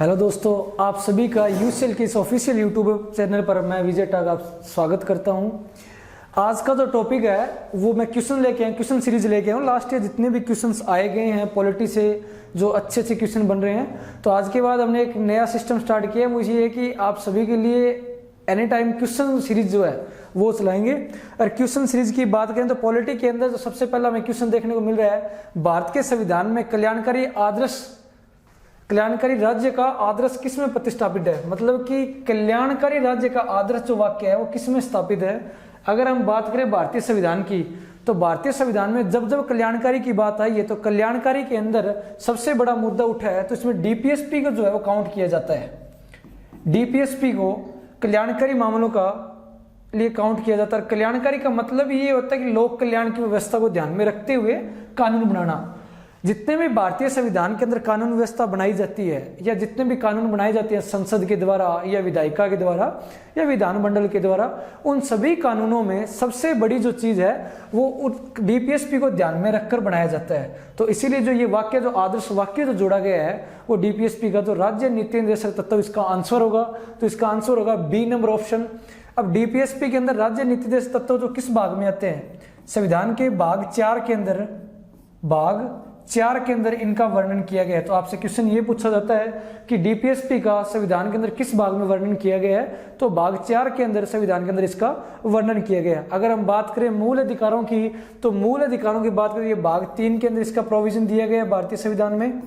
Hello दोस्तों, आप सभी का यूसेल के इस ऑफिशियल यूट्यूब चैनल पर मैं विजय टाग आप स्वागत करता हूं। आज का जो टॉपिक है वो मैं क्वेश्चन सीरीज लेके आया हूँ। लास्ट ईयर जितने भी क्वेश्चंस आए गए हैं पॉलिटी से, जो अच्छे अच्छे क्वेश्चन बन रहे हैं, तो आज के बाद हमने एक नया सिस्टम स्टार्ट किया है। मुझे ये कि आप सभी के लिए एनी टाइम क्वेश्चन सीरीज जो है वो चलाएंगे। और क्वेश्चन सीरीज की बात करें तो पॉलिटी के अंदर जो सबसे पहला हमें क्वेश्चन देखने को मिल रहा है, भारत के संविधान में कल्याणकारी राज्य का आदर्श किस में प्रतिष्ठापित है। मतलब कि कल्याणकारी राज्य का आदर्श जो वाक्य है वो किस में स्थापित है। अगर हम बात करें भारतीय संविधान की, तो भारतीय संविधान में जब जब कल्याणकारी की बात आई है तो कल्याणकारी के अंदर सबसे बड़ा मुद्दा उठा है, तो इसमें डीपीएसपी को जो है वो काउंट किया जाता है। डीपीएसपी को कल्याणकारी मामलों का लिए काउंट किया जाता है। कल्याणकारी का मतलब ये होता है कि लोक कल्याण की व्यवस्था को ध्यान में रखते हुए कानून बनाना। जितने भी भारतीय संविधान के अंदर कानून व्यवस्था बनाई जाती है या जितने भी कानून बनाए जाते हैं संसद के द्वारा या विधायिका के द्वारा या विधान मंडल के द्वारा, उन सभी कानूनों में सबसे बड़ी जो चीज है वो डीपीएसपी को ध्यान में रखकर बनाया जाता है। तो इसीलिए जो ये वाक्य, जो आदर्श वाक्य जो जोड़ा गया है वो डीपीएसपी का, तो राज्य नीति निर्देशक तत्व इसका आंसर होगा। तो इसका आंसर होगा बी नंबर ऑप्शन। अब डीपीएसपी के अंदर राज्य नीति निर्देशक तत्व जो किस भाग में आते हैं, संविधान के भाग 4 के अंदर इनका वर्णन किया गया है। तो आपसे क्वेश्चन ये पूछा जाता है कि डीपीएसपी का संविधान के अंदर किस भाग में वर्णन किया गया है, तो भाग 4 के अंदर संविधान के अंदर इसका वर्णन किया गया है। अगर हम बात करें मूल अधिकारों की, तो मूल अधिकारों की बात करें ये भाग 3 के अंदर इसका प्रोविजन दिया गया है भारतीय संविधान में।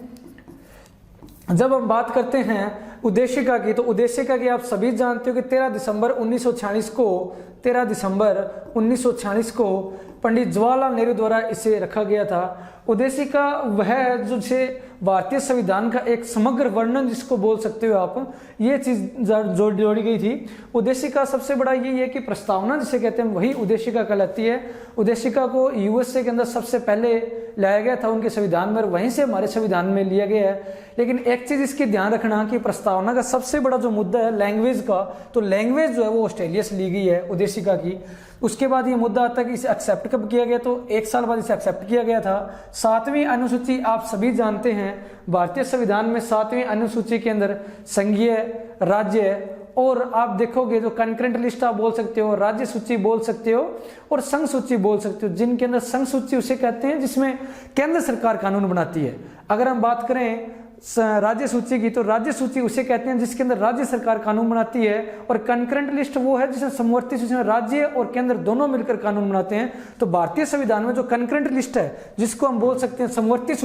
जब हम बात करते हैं उद्देशिका की, तो उद्देशिका की आप सभी जानते हो कि 13 दिसंबर 1946 को पंडित जवाहरलाल नेहरू द्वारा इसे रखा गया था। उद्देशिका वह है जो से भारतीय संविधान का एक समग्र वर्णन जिसको बोल सकते हो आप, ये चीज जोड़ी गई थी। उद्देशिका सबसे बड़ा ये है कि प्रस्तावना जिसे कहते हैं वही उद्देशिका कहलाती है। उद्देशिका को यूएसए के अंदर सबसे पहले लाया गया था उनके संविधान में, और वहीं से हमारे संविधान में लिया गया है। लेकिन एक चीज इसकी ध्यान रखना कि प्रस्तावना का सबसे बड़ा जो मुद्दा है लैंग्वेज का, तो लैंग्वेज जो है वो ऑस्ट्रेलिया से ली गई है उद्देशिका की। उसके बाद ये मुद्दा आता है कि इसे एक्सेप्ट कब किया गया, तो 1 साल बाद इसे एक्सेप्ट किया गया था। 7वीं अनुसूची आप सभी जानते हैं, भारतीय संविधान में 7वीं अनुसूची के अंदर संघीय, राज्य और आप देखोगे जो कंकरेंट लिस्ट आप बोल सकते हो, राज्य सूची बोल सकते हो और संघ सूची बोल सकते हो। जिनके अंदर संघ सूची उसे कहते हैं जिसमें केंद्र सरकार कानून बनाती है। अगर हम बात करें राज्य सूची की, तो राज्य सूची उसे कहते हैं जिसके अंदर राज्य सरकार कानून बनाती है, और कंकरेंट लिस्ट वो है जिसमें समवर्ती सूची में राज्य और केंद्र दोनों मिलकर कानून बनाते हैं। तो भारतीय संविधान में जो कंकरेंट लिस्ट है जिसको हम बोल सकते हैं समवर्ती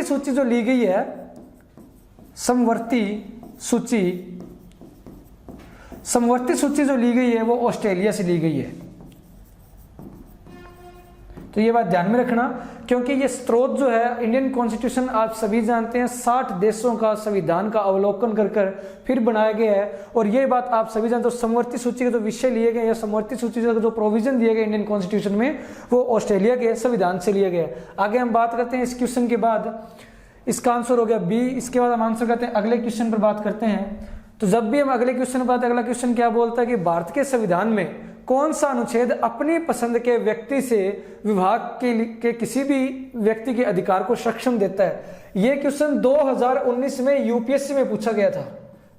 सूची जो ली गई है, समवर्ती सूची जो ली गई है वो ऑस्ट्रेलिया से ली गई है। तो ये बात ध्यान में रखना, क्योंकि ये स्रोत जो है इंडियन कॉन्स्टिट्यूशन आप सभी जानते हैं 60 देशों का संविधान का अवलोकन कर फिर बनाया गया है। और ये बात आप सभी जानते हो, समवर्ती सूची के जो विषय लिए गए या समवर्ती सूची का जो प्रोविजन दिए गए इंडियन कॉन्स्टिट्यूशन में वो ऑस्ट्रेलिया के संविधान से लिया गया। आगे हम बात करते हैं इस क्वेश्चन के बाद, इसका आंसर हो गया बी। इसके बाद हम आंसर करते हैं अगले क्वेश्चन पर बात करते हैं। तो जब भी हम अगले क्वेश्चन पर बात, अगला क्वेश्चन क्या बोलता है कि भारत के संविधान में कौन सा अनुच्छेद अपनी पसंद के व्यक्ति से विभाग के किसी भी व्यक्ति के अधिकार को सक्षम देता है। यह क्वेश्चन 2019 में यूपीएससी में पूछा गया था।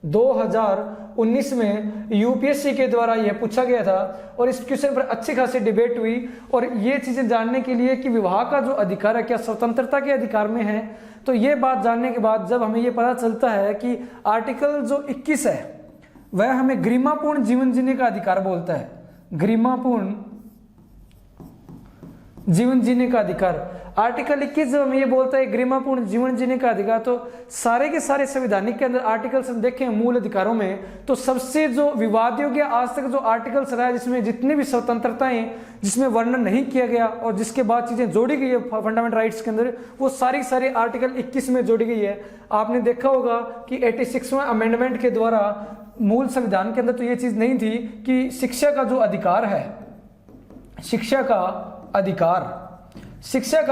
2019 में यूपीएससी के द्वारा यह पूछा गया था और इस क्वेश्चन पर अच्छी खासी डिबेट हुई। और ये चीजें जानने के लिए कि विभाग का जो अधिकार है क्या स्वतंत्रता के अधिकार में है, तो ये बात जानने के बाद जब हमें ये पता चलता है कि आर्टिकल जो 21 है वह हमें गरिमापूर्ण जीवन जीने का अधिकार बोलता है। गरिमापूर्ण जीवन जीने का अधिकार, आर्टिकल 21 जब हमें ये बोलता है गरिमापूर्ण जीवन जीने का अधिकार, तो सारे के सारे संवैधानिक के अंदर आर्टिकल्स हम देखें मूल अधिकारों में, तो सबसे जो विवाद योग्य आज तक जो आर्टिकल्स रहा है जिसमें जितनी भी स्वतंत्रताएं जिसमें वर्णन नहीं किया गया और जिसके बाद चीजें जोड़ी गई है फंडामेंटल राइट्स के अंदर, वो सारी सारी आर्टिकल 21 में जोड़ी गई है। आपने देखा होगा कि 86वां अमेंडमेंट के द्वारा मूल संविधान के अंदर तो ये चीज नहीं थी कि शिक्षा का जो अधिकार है, शिक्षा का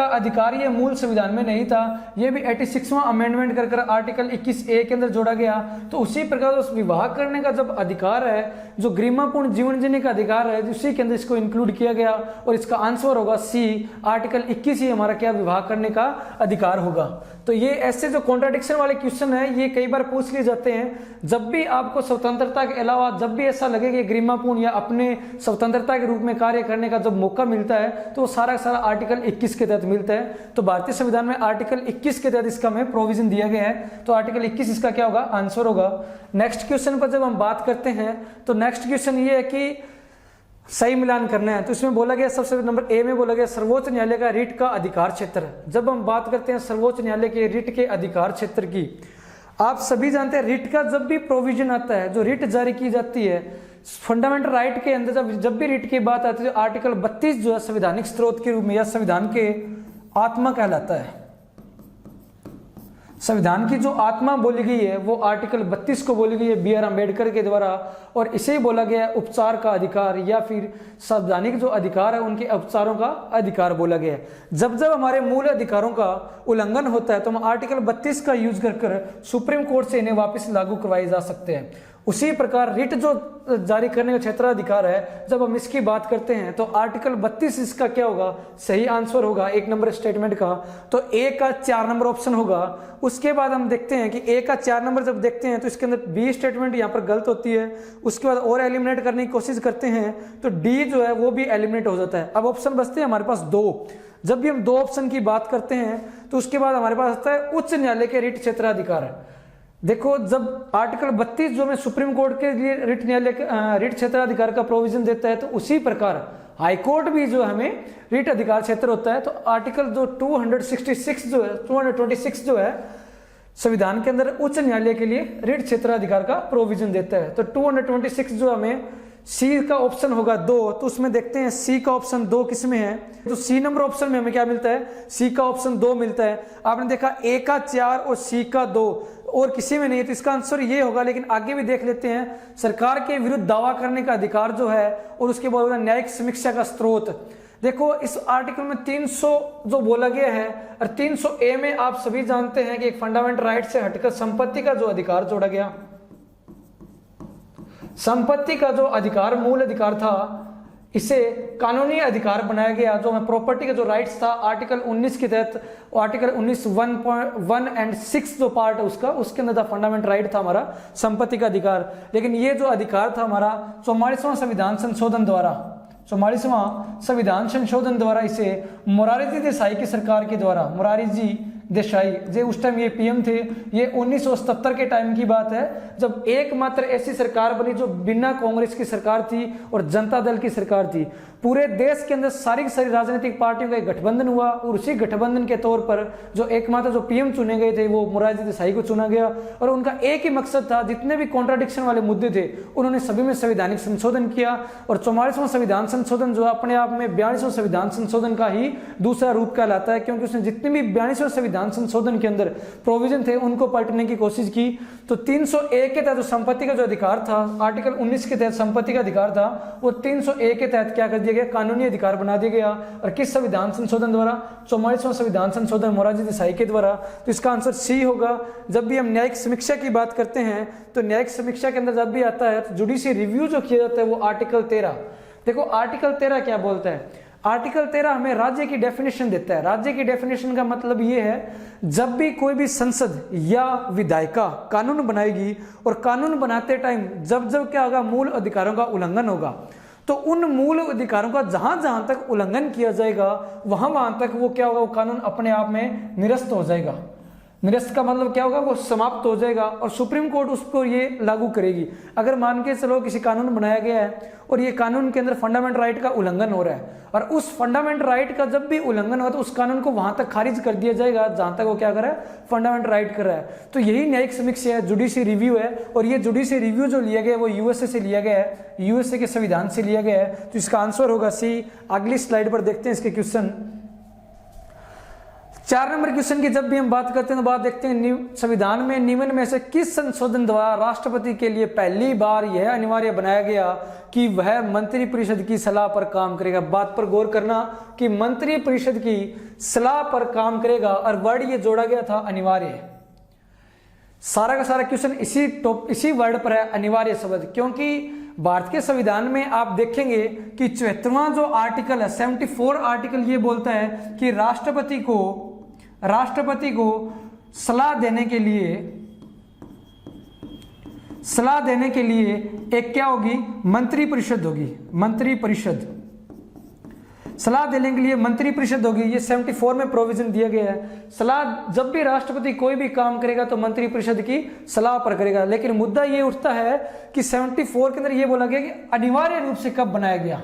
अधिकार ये मूल संविधान में नहीं था। ये भी 86वां अमेंडमेंट कर आर्टिकल 21A के अंदर जोड़ा गया। तो उसी प्रकार उस विवाह करने का जब अधिकार है, जो गरिमापूर्ण जीवन जीने का अधिकार है, उसी के अंदर इसको इंक्लूड किया गया और इसका आंसर होगा सी, आर्टिकल 21 ही हमारा क्या विवाह करने का अधिकार होगा। तो ये ऐसे जो कॉन्ट्राडिक्शन वाले क्वेश्चन है ये कई बार पूछ लिए जाते हैं। जब भी आपको स्वतंत्रता के अलावा जब भी ऐसा लगे कि गरिमापूर्ण या अपने स्वतंत्रता के रूप में कार्य करने का जब मौका मिलता है तो वो सारा का सारा आर्टिकल 21 के तहत मिलता है। तो भारतीय संविधान में आर्टिकल 21 के तहत इसका में प्रोविजन दिया गया है। तो आर्टिकल 21 इसका क्या होगा, आंसर होगा। नेक्स्ट क्वेश्चन पर जब हम बात करते हैं तो नेक्स्ट क्वेश्चन ये है कि सही मिलान करना है। तो इसमें बोला गया सबसे नंबर ए में बोला गया सर्वोच्च न्यायालय का रिट का अधिकार क्षेत्र। जब हम बात करते हैं सर्वोच्च न्यायालय के रिट के अधिकार क्षेत्र की, आप सभी जानते हैं रिट का जब भी प्रोविजन आता है, जो रिट जारी की जाती है फंडामेंटल राइट के अंदर, जब भी रिट की बात आती है तो आर्टिकल 32 जो है संवैधानिक स्रोत के रूप में या संविधान के आत्मा कहलाता है। संविधान की जो आत्मा बोली गई है वो आर्टिकल 32 को बोली गई है बी आर अम्बेडकर के द्वारा, और इसे ही बोला गया है उपचार का अधिकार या फिर संवैधानिक जो अधिकार है उनके उपचारों का अधिकार बोला गया है। जब जब हमारे मूल अधिकारों का उल्लंघन होता है तो हम आर्टिकल 32 का यूज कर सुप्रीम कोर्ट से इन्हें वापस लागू करवाए जा सकते हैं। उसी प्रकार रिट जो जारी करने का क्षेत्राधिकार है, जब हम इसकी बात करते हैं तो आर्टिकल 32 इसका क्या होगा, सही आंसर होगा 1 नंबर स्टेटमेंट का। तो ए का 4 नंबर ऑप्शन होगा। उसके बाद हम देखते हैं कि ए का 4 नंबर जब देखते हैं तो इसके अंदर बी स्टेटमेंट यहाँ पर गलत होती है। उसके बाद और एलिमिनेट करने की कोशिश करते हैं तो डी जो है वो भी एलिमिनेट हो जाता है। अब ऑप्शन बचते हैं हमारे पास 2। जब भी हम 2 ऑप्शन की बात करते हैं तो उसके बाद हमारे पास आता है उच्च न्यायालय के रिट क्षेत्राधिकार। देखो जब आर्टिकल 32 जो हमें सुप्रीम कोर्ट के लिए रिट न्यायालय रिट क्षेत्राधिकार का प्रोविजन देता है तो उसी प्रकार हाईकोर्ट भी जो हमें रिट अधिकार क्षेत्र होता है। तो आर्टिकल जो 266 जो है 226 जो है संविधान के अंदर उच्च न्यायालय के लिए रिट क्षेत्राधिकार का प्रोविजन देता है। तो 226 जो हमें सी का ऑप्शन होगा 2। तो उसमें देखते हैं सी का ऑप्शन 2 किस में है। तो सी नंबर ऑप्शन में हमें क्या मिलता है, सी का ऑप्शन 2 मिलता है। आपने देखा ए का 4 और सी का 2 और किसी में नहीं है, तो इसका आंसर ये होगा। लेकिन आगे भी देख लेते हैं, सरकार के विरुद्ध दावा करने का अधिकार जो है और उसके बाद न्यायिक समीक्षा का स्रोत। देखो इस आर्टिकल में 300 जो बोला गया है और 300 ए में आप सभी जानते हैं कि एक फंडामेंटल राइट से हटकर संपत्ति का जो अधिकार जोड़ा गया। संपत्ति का जो अधिकार मूल अधिकार था इसे कानूनी अधिकार बनाया गया। जो हमें प्रॉपर्टी का जो राइट्स था आर्टिकल 19 के तहत, आर्टिकल 19 1.1 एंड 6 जो पार्ट है उसका, उसके अंदर फंडामेंटल राइट था हमारा संपत्ति का अधिकार। लेकिन ये जो अधिकार था हमारा 44वां संविधान संशोधन द्वारा, 44वां संविधान संशोधन द्वारा इसे मोरारजी देसाई की सरकार के द्वारा, मोरारजी देसाई जो उस टाइम ये पीएम थे, ये 1977 के टाइम की बात है जब एकमात्र ऐसी सरकार बनी जो बिना कांग्रेस की सरकार थी और जनता दल की सरकार थी। पूरे देश के अंदर सारी की सारी राजनीतिक पार्टियों का एक गठबंधन हुआ और उसी गठबंधन के तौर पर जो एकमात्र जो पीएम चुने गए थे वो मोरारजी देसाई को चुना गया। और उनका एक ही मकसद था, जितने भी कॉन्ट्राडिक्शन वाले मुद्दे थे उन्होंने सभी में संवैधानिक संशोधन किया। और 44वां संविधान संशोधन जो अपने आप में 42वां संविधान संशोधन का ही दूसरा रूप कहलाता है, क्योंकि उसने जितने भी 42वां संविधान संशोधन के अंदर प्रोविजन थे उनको पलटने की कोशिश की। तो 301 के तहत संपत्ति का जो अधिकार था, आर्टिकल 19 के तहत संपत्ति का अधिकार था, वो 301 के तहत क्या कर दिया गया, कानूनी अधिकार बना दिया गया। और किस संविधान संशोधन द्वारा, 44वां संविधान संशोधन मोरारजी देसाई के द्वारा। तो इसका आंसर सी होगा। जब भी हम न्यायिक समीक्षा की बात करते हैं तो न्यायिक समीक्षा के अंदर जब भी आता है तो जुडिशियल रिव्यू जो किया जाता है वो आर्टिकल 13। देखो आर्टिकल 13 क्या बोलता है, आर्टिकल 13 हमें राज्य की डेफिनेशन देता है। राज्य की डेफिनेशन का मतलब ये है, जब भी कोई भी संसद या विधायिका कानून बनाएगी और कानून बनाते टाइम जब जब क्या होगा, मूल अधिकारों का उल्लंघन होगा, तो उन मूल अधिकारों का जहां जहां तक उल्लंघन किया जाएगा वहां वहां तक वो क्या होगा, वो कानून अपने आप में निरस्त हो जाएगा। निरस्त का मतलब क्या होगा, वो समाप्त हो जाएगा और सुप्रीम कोर्ट उसको ये लागू करेगी। अगर मान के चलो किसी कानून बनाया गया है और ये कानून के अंदर फंडामेंटल राइट का उल्लंघन हो रहा है और उस फंडामेंटल राइट का जब भी उल्लंघन हो तो उस कानून को वहां तक खारिज कर दिया जाएगा जहां तक वो क्या कर रहा है, फंडामेंटल राइट कर रहा है। तो यही न्यायिक समीक्षा है, जुडिशियल रिव्यू है। और ये जुडिशियल रिव्यू जो लिया गया है वो यूएसए से लिया गया है, यूएसए के संविधान से लिया गया है। तो इसका आंसर होगा सी। अगली स्लाइड पर देखते हैं इसके क्वेश्चन। 4 नंबर क्वेश्चन की जब भी हम बात करते हैं तो बात देखते हैं, संविधान में निम्न में से किस संशोधन द्वारा राष्ट्रपति के लिए पहली बार यह अनिवार्य बनाया गया कि वह मंत्रिपरिषद की सलाह पर काम करेगा। बात पर गौर करना कि मंत्रिपरिषद की सलाह पर काम करेगा और वर्ड ये जोड़ा गया था अनिवार्य। सारा का सारा क्वेश्चन इसी वर्ड पर है, अनिवार्य शब्द। क्योंकि भारत के संविधान में आप देखेंगे कि 74वां जो आर्टिकल है, 74 आर्टिकल ये बोलता है कि राष्ट्रपति को सलाह देने के लिए एक क्या होगी, मंत्रिपरिषद होगी। मंत्रिपरिषद सलाह देने के लिए मंत्रिपरिषद होगी। ये 74 में प्रोविजन दिया गया है। सलाह, जब भी राष्ट्रपति कोई भी काम करेगा तो मंत्रिपरिषद की सलाह पर करेगा। लेकिन मुद्दा ये उठता है कि 74 के अंदर ये बोला गया कि अनिवार्य रूप से कब बनाया गया।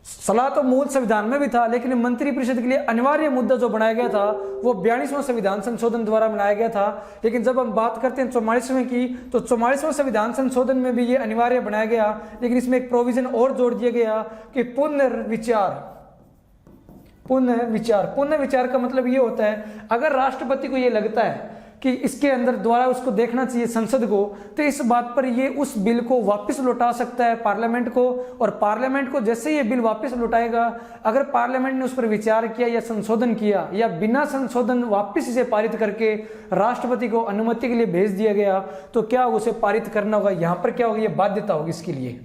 सलाह तो मूल संविधान में भी था, लेकिन मंत्रिपरिषद के लिए अनिवार्य मुद्दा जो बनाया गया था वो 42वां संविधान संशोधन द्वारा बनाया गया था। लेकिन जब हम बात करते हैं 44वें की, तो 44वां संविधान संशोधन में भी ये अनिवार्य बनाया गया। लेकिन इसमें एक प्रोविजन और जोड़ दिया गया कि पुनर्विचार का मतलब ये होता है, अगर राष्ट्रपति को ये लगता है कि इसके अंदर द्वारा उसको देखना चाहिए संसद को, तो इस बात पर ये उस बिल को वापस लौटा सकता है पार्लियामेंट को। और पार्लियामेंट को जैसे ये बिल वापस लौटाएगा, अगर पार्लियामेंट ने उस पर विचार किया या संशोधन किया, या बिना संशोधन वापस इसे पारित करके राष्ट्रपति को अनुमति के लिए भेज दिया गया, तो क्या उसे पारित करना होगा। यहां पर क्या होगा, ये बाध्यता होगी इसके लिए।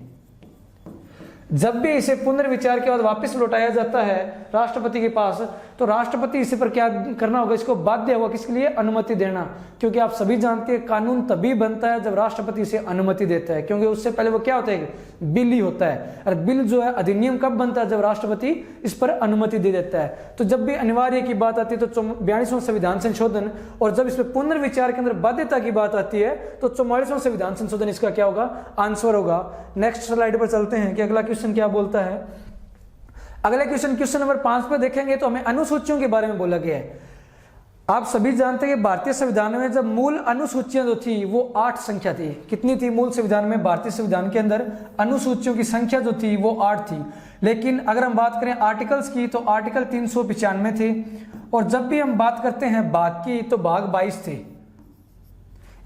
जब भी इसे पुनर्विचार के बाद वापस लौटाया जाता है राष्ट्रपति के पास, तो राष्ट्रपति इसी पर क्या करना होगा, इसको बाध्य होगा किसके लिए, अनुमति देना। क्योंकि आप सभी जानते हैं कानून तभी बनता है जब राष्ट्रपति इसे अनुमति देता है, क्योंकि उससे पहले वो क्या होता है, बिल ही होता है। और बिल जो है, अधिनियम कब बनता है, जब राष्ट्रपति इस पर अनुमति दे देता है। तो जब भी अनिवार्य की बात आती है तो 42वां संविधान संशोधन, और जब इसमें पुनर्विचार के अंदर बाध्यता की बात आती है तो 44वां संविधान संशोधन इसका क्या होगा, आंसर होगा। नेक्स्ट स्लाइड पर चलते हैं कि अगला क्वेश्चन क्या बोलता है। अगला क्वेश्चन नंबर 5 पर देखेंगे तो हमें अनुसूचियों के बारे में बोला गया है। आप सभी जानते हैं कि भारतीय संविधान में जब मूल अनुसूचियां जो थी वो 8 संख्या थी। कितनी थी मूल संविधान में, भारतीय संविधान के अंदर अनुसूचियों की संख्या जो थी वो 8 थी। लेकिन अगर हम बात करें आर्टिकल्स की, तो आर्टिकल 395 थे। और जब भी हम बात करते हैं भाग की, तो भाग 22 थे।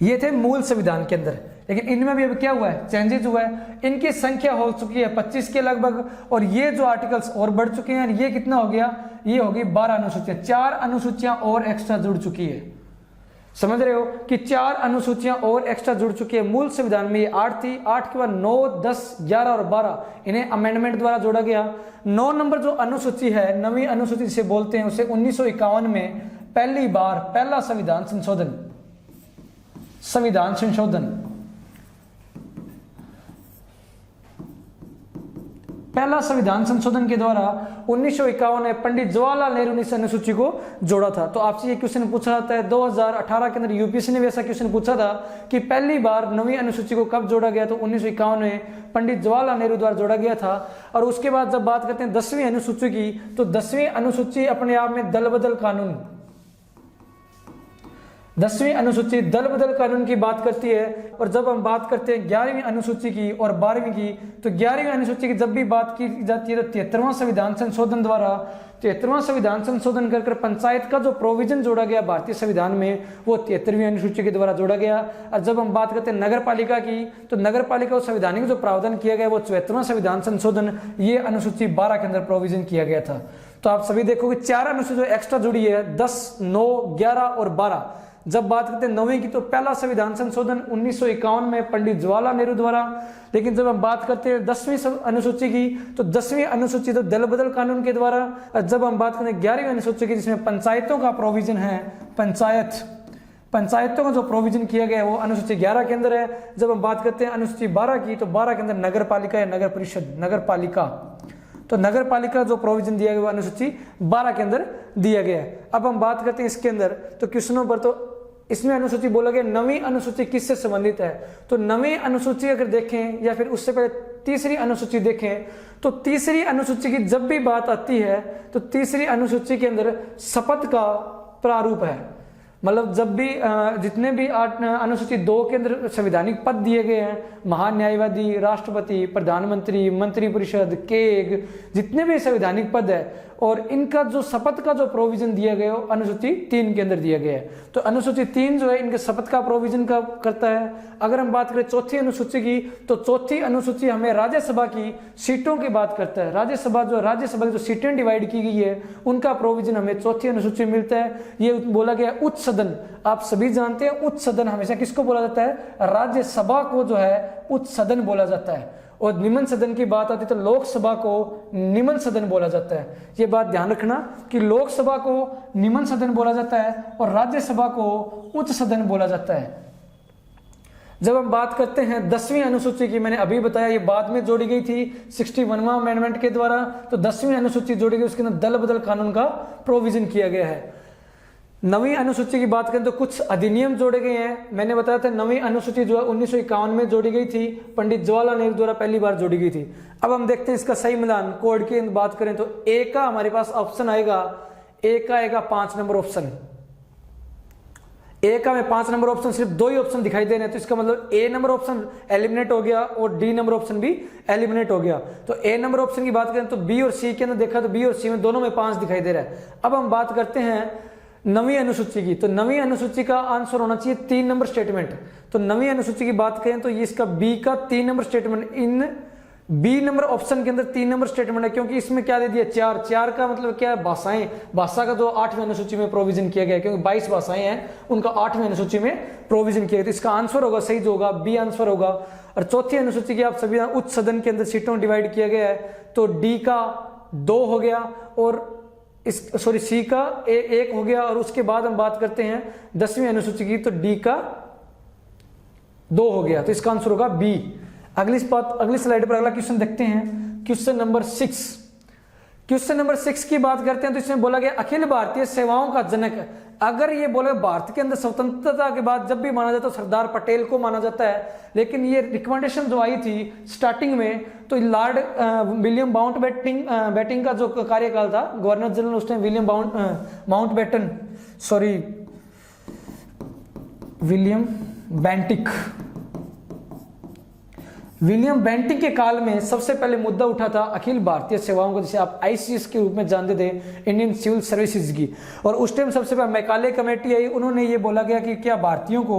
ये थे मूल संविधान के अंदर। लेकिन इनमें भी अब क्या हुआ है, चेंजेस हुआ है। इनकी संख्या हो चुकी है 25 के लगभग, और ये जो आर्टिकल्स और बढ़ चुके हैं। ये कितना हो गया, ये होगी 12 अनुसूचियां। 4 अनुसूचियां और एक्स्ट्रा जुड़ चुकी है। समझ रहे हो कि 4 अनुसूचियां और एक्स्ट्रा जुड़ चुकी है। मूल संविधान में ये 8 थी, 8 के बाद 9, 10, 11 और 12 इन्हें अमेंडमेंट द्वारा जोड़ा गया। 9 नंबर जो अनुसूची है, नवीं अनुसूची जिसे बोलते हैं, उसे 1951 में पहली बार पहला संविधान संशोधन पहला संविधान संशोधन के द्वारा 1951 में पंडित जवाहरलाल नेहरू ने इस अनुसूची को जोड़ा था। तो आपसे ये क्वेश्चन पूछा जाता है, 2018 के अंदर यूपीएससी ने भी ऐसा क्वेश्चन पूछा था कि पहली बार नवी अनुसूची को कब जोड़ा गया, तो 1951 में पंडित जवाहरलाल नेहरू द्वारा जोड़ा गया था। और उसके बाद जब बात करते हैं 10वीं अनुसूची की, तो 10वीं अनुसूची अपने आप में दल बदल कानून, 10वीं अनुसूची दल बदल कानून की बात करती है। और जब हम बात करते हैं 11वीं अनुसूची की और 12वीं की, तो 11वीं अनुसूची की जब भी बात की जाती है तो 73वां संविधान संशोधन द्वारा 73वां संविधान संशोधन कर पंचायत का जो प्रोविजन जोड़ा गया भारतीय संविधान में, वो 73वीं अनुसूची के द्वारा जोड़ा गया। और जब हम बात करते हैं नगर पालिका की, तो नगर पालिका को संवैधानिक जो प्रावधान किया गया वो 74वां संविधान संशोधन, ये अनुसूची 12 के अंदर प्रोविजन किया गया था। तो आप सभी देखोगे 4 अनुसूची एक्स्ट्रा जुड़ी है, 10, 9, 11 और 12। जब बात करते हैं 9वीं की, तो पहला संविधान संशोधन 1951 में पंडित जवाहरलाल नेहरू द्वारा। लेकिन जब हम बात करते हैं 10वीं अनुसूची की, तो 10वीं अनुसूची तो दल बदल कानून के द्वारा। और जब हम बात करते हैं 11वीं अनुसूची की, जिसमें पंचायतों का प्रोविजन है, पंचायतों का जो प्रोविजन किया गया है वो अनुसूची 11 के अंदर है। जब हम बात करते हैं अनुसूची 12 की, तो 12 के अंदर नगर पालिका या नगर परिषद, नगर पालिका, तो नगर पालिका जो प्रोविजन दिया गया वो अनुसूची 12 के अंदर दिया गया है। अब हम बात करते हैं इसके अंदर, तो क्वेश्चनों पर, तो इसमें अनुसूची बोला गया नवीं अनुसूची किससे संबंधित है। तो नवीं अनुसूची अगर देखें या फिर उससे पहले तीसरी अनुसूची देखें, तो तीसरी अनुसूची की जब भी बात आती है तो तीसरी अनुसूची के अंदर शपथ का प्रारूप है। मतलब जब भी जितने भी अनुसूची 2 के अंदर संवैधानिक पद दिए गए हैं, महान्यायवादी, राष्ट्रपति, प्रधानमंत्री, मंत्रिपरिषद, केग, जितने भी संवैधानिक पद है, और इनका जो शपथ का जो प्रोविजन दिया गया है अनुसूची 3 के अंदर दिया गया है। तो अनुसूची 3 जो है इनके शपथ का प्रोविजन का करता है। अगर हम बात करें चौथी अनुसूची की, तो चौथी अनुसूची हमें राज्यसभा की सीटों की बात करता है। राज्यसभा की जो सीटें डिवाइड की गई है उनका प्रोविजन हमें चौथी अनुसूची में मिलता है। ये बोला गया उच्च सदन, आप सभी जानते हैं उच्च सदन हमेशा किसको बोला जाता है, राज्यसभा को जो है उच्च सदन बोला जाता है। और निम्न सदन की बात आती है तो लोकसभा को निम्न सदन बोला जाता है। ये बात ध्यान रखना कि लोकसभा को निम्न सदन बोला जाता है और राज्यसभा को उच्च सदन बोला जाता है। जब हम बात करते हैं 10वीं अनुसूची की, मैंने अभी बताया ये बाद में जोड़ी गई थी 61वां अमेंडमेंट के द्वारा, तो 10वीं अनुसूची जोड़ी गई, उसके अंदर दल बदल कानून का प्रोविजन किया गया है। 9वीं अनुसूची की बात करें तो कुछ अधिनियम जोड़े गए हैं। मैंने बताया था 9वीं अनुसूची जो है 1951 में जोड़ी गई थी, पंडित जवाहरलाल नेहरू द्वारा पहली बार जोड़ी गई थी। अब हम देखते हैं इसका सही मिलान। कोड की बात करें तो ए का हमारे पास ऑप्शन आएगा, ए का आएगा 5 नंबर ऑप्शन। ए का में 5 नंबर ऑप्शन, सिर्फ 2 ही ऑप्शन दिखाई दे रहे हैं, तो इसका मतलब ए नंबर ऑप्शन एलिमिनेट हो गया और डी नंबर ऑप्शन भी एलिमिनेट हो गया। तो ए नंबर ऑप्शन की बात करें तो बी और सी के अंदर देखा तो बी और सी में दोनों में 5 दिखाई दे रहा है। अब हम बात करते हैं 9वीं अनुसूची की, तो 9वीं अनुसूची का आंसर होना चाहिए 3 नंबर स्टेटमेंट। तो 9वीं अनुसूची की बात करें तो ये इसका बी का 3 number statement, in B number option के अंदर 3 नंबर स्टेटमेंट है, क्योंकि इसमें क्या दे दिया 4 का मतलब क्या है, भाषाएं, भाषा का जो 8वीं अनुसूची में प्रोविजन किया गया है, क्योंकि 22 भाषाएं हैं उनका 8वीं अनुसूची में प्रोविजन किया गया। तो इसका आंसर होगा सही जो होगा बी आंसर होगा। और चौथी अनुसूची की आप सभी उच्च सदन के अंदर सीटों डिवाइड किया गया है, तो डी का 2 हो गया और सी का 1 हो गया। और उसके बाद हम बात करते हैं 10वीं अनुसूची की, तो डी का 2 हो गया, तो इसका आंसर होगा बी। अगली स्लाइड पर अगला क्वेश्चन देखते हैं, क्वेश्चन नंबर 6। क्वेश्चन नंबर 6 की बात करते हैं तो इसमें बोला गया अखिल भारतीय सेवाओं का जनक। अगर ये बोले भारत के अंदर स्वतंत्रता के बाद जब भी माना जाता है तो सरदार पटेल को माना जाता है, लेकिन ये रिकमेंडेशन जो आई थी स्टार्टिंग में तो लॉर्ड विलियम माउंटबेटन का जो कार्यकाल था, गवर्नर जनरल उस टाइम विलियम बेंटिक के काल में सबसे पहले मुद्दा उठा था अखिल भारतीय सेवाओं को, जिसे आप आईसीएस के रूप में जानते थे, इंडियन सिविल सर्विसेज की। और उस टाइम सबसे पहले मैकाले कमेटी आई, उन्होंने ये बोला गया कि क्या भारतीयों को,